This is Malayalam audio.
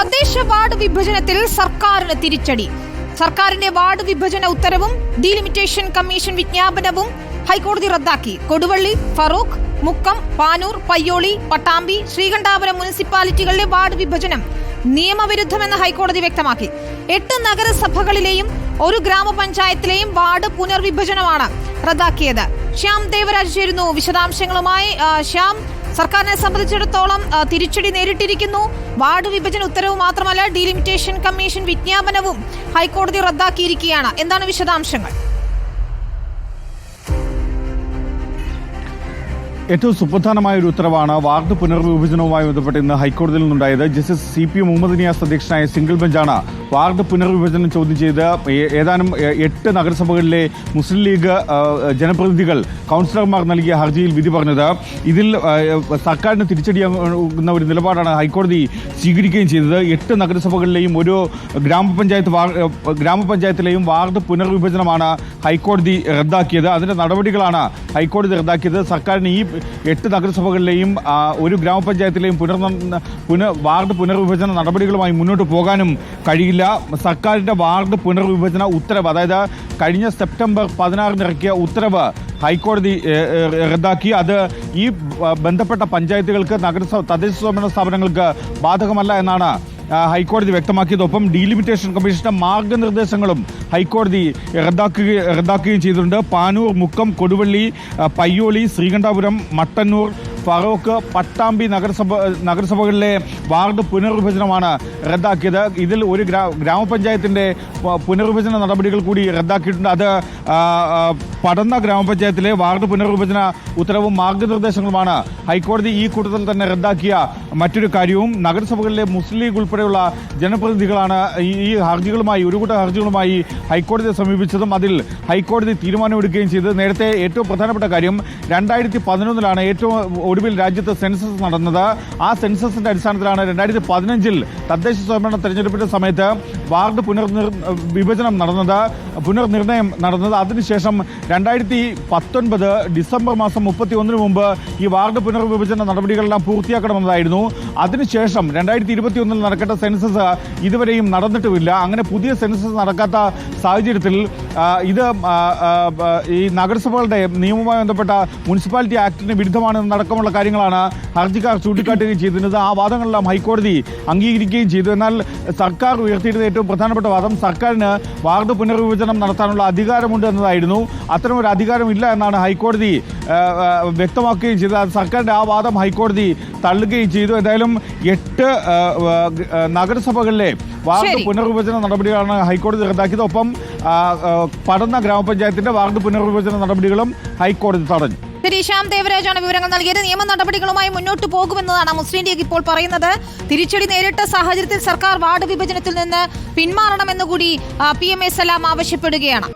തദ്ദേശ വാർഡ് വിഭജനത്തിൽ സർക്കാരിന് തിരിച്ചടി. സർക്കാരിന്റെ വാർഡ് വിഭജന ഉത്തരവും ഡീലിമിറ്റേഷൻ കമ്മീഷൻ വിജ്ഞാപനവും ഹൈക്കോടതി റദ്ദാക്കി. കൊടുവള്ളി, ഫറൂഖ്, മുക്കം, പാനൂർ, പയ്യോളി, പട്ടാമ്പി, ശ്രീകണ്ഠാപുരം മുനിസിപ്പാലിറ്റികളിലെ വാർഡ് വിഭജനം നിയമവിരുദ്ധമെന്ന് ഹൈക്കോടതി വ്യക്തമാക്കി. 8 നഗരസഭകളിലെയും 1 ഗ്രാമപഞ്ചായത്തിലെയും വാർഡ് പുനർവിഭജനമാണ് റദ്ദാക്കിയത്. ശ്യാം ദേവരാജ് ചേരുന്നു വിശദാംശങ്ങളുമായി. ശ്യാം, സർക്കാരിനെ സംബന്ധിച്ചിടത്തോളം തിരിച്ചടി നേരിട്ടിരിക്കുന്നു. വാർഡ് വിഭജന ഉത്തരവ് മാത്രമല്ല, ഡീലിമിറ്റേഷൻ കമ്മീഷൻ വിജ്ഞാപനവും ഹൈക്കോടതി റദ്ദാക്കിയിരിക്കുകയാണ്. എന്താണ് വിശദാംശങ്ങൾ? ഏറ്റവും സുപ്രധാനമായ ഒരു ഉത്തരവാണ് വാർഡ് പുനർവിഭജനവുമായി ബന്ധപ്പെട്ട് ഇന്ന് ഹൈക്കോടതിയിൽ നിന്നുണ്ടായത്. ജസ്റ്റിസ് CP മുഹമ്മദ് നിയാസ് അധ്യക്ഷനായ സിംഗിൾ ബെഞ്ചാണ് വാർഡ് പുനർവിഭജനം ചോദ്യം ചെയ്ത് ഏതാനും 8 നഗരസഭകളിലെ മുസ്ലിം ലീഗ് ജനപ്രതിനിധികൾ കൗൺസിലർമാർ നൽകിയ ഹർജിയിൽ വിധി പറഞ്ഞത്. ഇതിൽ സർക്കാരിന് തിരിച്ചടിയാകുന്ന ഒരു നിലപാടാണ് ഹൈക്കോടതി സ്വീകരിക്കുകയും ചെയ്തത്. 8 നഗരസഭകളിലെയും 1 ഗ്രാമപഞ്ചായത്തിലെയും വാർഡ് പുനർവിഭജനമാണ് ഹൈക്കോടതി റദ്ദാക്കിയത്. അതിന്റെ നടപടികളാണ് ഹൈക്കോടതി റദ്ദാക്കിയത്. സർക്കാരിന് ഈ 8 നഗരസഭകളിലെയും 1 ഗ്രാമപഞ്ചായത്തിലെയും വാർഡ് പുനർവിഭജന നടപടികളുമായി മുന്നോട്ട് പോകാനും കഴിയില്ല. സർക്കാരിന്റെ വാർഡ് പുനർവിഭജന ഉത്തരവ്, അതായത് കഴിഞ്ഞ സെപ്റ്റംബർ 16 ഇറക്കിയ ഉത്തരവ് ഹൈക്കോടതി റദ്ദാക്കി. അത് ഈ ബന്ധപ്പെട്ട പഞ്ചായത്തുകൾക്ക് തദ്ദേശ സ്വയംഭരണ സ്ഥാപനങ്ങൾക്ക് ബാധകമല്ല എന്നാണ് ഹൈക്കോടതി വ്യക്തമാക്കിയത്. ഒപ്പം ഡീലിമിറ്റേഷൻ കമ്മീഷന്റെ മാർഗനിർദ്ദേശങ്ങളും ഹൈക്കോടതി റദ്ദാക്കുകയും ചെയ്തിട്ടുണ്ട്. പാനൂർ, മുക്കം, കൊടുവള്ളി, പയ്യോളി, ശ്രീകണ്ഠാപുരം, മട്ടന്നൂർ, ഫറൂഖ്, പട്ടാമ്പി നഗരസഭകളിലെ വാർഡ് പുനർവിഭജനമാണ് റദ്ദാക്കിയത്. ഇതിൽ 1 ഗ്രാമപഞ്ചായത്തിന്റെ പുനർവിഭജന നടപടികൾ കൂടി റദ്ദാക്കിയിട്ടുണ്ട്. അത് പടന്ന ഗ്രാമപഞ്ചായത്തിലെ വാർഡ് പുനർവിഭജന ഉത്തരവും മാർഗനിർദ്ദേശങ്ങളുമാണ് ഹൈക്കോടതി ഈ കൂട്ടത്തിൽ തന്നെ റദ്ദാക്കിയ മറ്റൊരു കാര്യവും. നഗരസഭകളിലെ മുസ്ലിം ലീഗ് ഉൾപ്പെടെയുള്ള ജനപ്രതിനിധികളാണ് ഈ ഹർജികളുമായി, ഒരു കൂട്ടം ഹർജികളുമായി ഹൈക്കോടതിയെ സമീപിച്ചതും അതിൽ ഹൈക്കോടതി തീരുമാനമെടുക്കുകയും ചെയ്തത്. നേരത്തെ ഏറ്റവും പ്രധാനപ്പെട്ട കാര്യം 2011 ഏറ്റവും ഒടുവിൽ രാജ്യത്ത് സെൻസസ് നടന്നത്. ആ സെൻസസിന്റെ അടിസ്ഥാനത്തിലാണ് 2015 തദ്ദേശ സ്വയംഭരണ തെരഞ്ഞെടുപ്പിന്റെ സമയത്ത് വാർഡ് പുനർനിർണയം നടന്നത്. അതിനുശേഷം 2019 ഡിസംബർ മാസം 31 മുമ്പ് ഈ വാർഡ് പുനർവിഭജന നടപടികളെല്ലാം പൂർത്തിയാക്കണമെന്നതായിരുന്നു. അതിനുശേഷം 2021 നടക്കേണ്ട സെൻസസ് ഇതുവരെയും നടന്നിട്ടുമില്ല. അങ്ങനെ പുതിയ സെൻസസ് നടക്കാത്ത സാഹചര്യത്തിൽ ഇത് ഈ നഗരസഭകളുടെ നിയമവുമായി ബന്ധപ്പെട്ട മുനിസിപ്പാലിറ്റി ആക്ടിന് വിരുദ്ധമാണെന്നടക്കമുള്ള കാര്യങ്ങളാണ് ഹർജിക്കാർ ചൂണ്ടിക്കാട്ടുകയും ചെയ്തിരുന്നത്. ആ വാദങ്ങളെല്ലാം ഹൈക്കോടതി അംഗീകരിക്കുകയും ചെയ്തു. എന്നാൽ സർക്കാർ ഉയർത്തിയിരുന്ന ഏറ്റവും പ്രധാനപ്പെട്ട വാദം സർക്കാരിന് വാർഡ് പുനർവിഭജനം നടത്താനുള്ള അധികാരമുണ്ട് എന്നതായിരുന്നു. അത്തരമൊരു അധികാരമില്ല എന്നാണ് ഹൈക്കോടതി വ്യക്തമാക്കുകയും ചെയ്തത്. സർക്കാരിന്റെ ആ വാദം ഹൈക്കോടതി തള്ളുകയും ചെയ്തു. എന്തായാലും 8 നഗരസഭകളിലെ വാർഡ് പുനർവിഭജന നടപടികളാണ് ഹൈക്കോടതി റദ്ദാക്കിയത്. ഒപ്പം പടന്ന ഗ്രാമപഞ്ചായത്തിന്റെ വാർഡ് പുനർവിഭജന നടപടികളും ഹൈക്കോടതി തടഞ്ഞു. ശ്യാം ദേവരാജാണ് വിവരങ്ങൾ നൽകിയത്. നിയമ നടപടികളുമായി മുന്നോട്ട് പോകുമെന്നതാണ് മുസ്ലിം ലീഗ് ഇപ്പോൾ പറയുന്നത്. തിരിച്ചടി നേരിട്ട സാഹചര്യത്തിൽ സർക്കാർ വാർഡ് വിഭജനത്തിൽ നിന്ന് പിന്മാറണമെന്നുകൂടി PMA സലാം ആവശ്യപ്പെടുകയാണ്.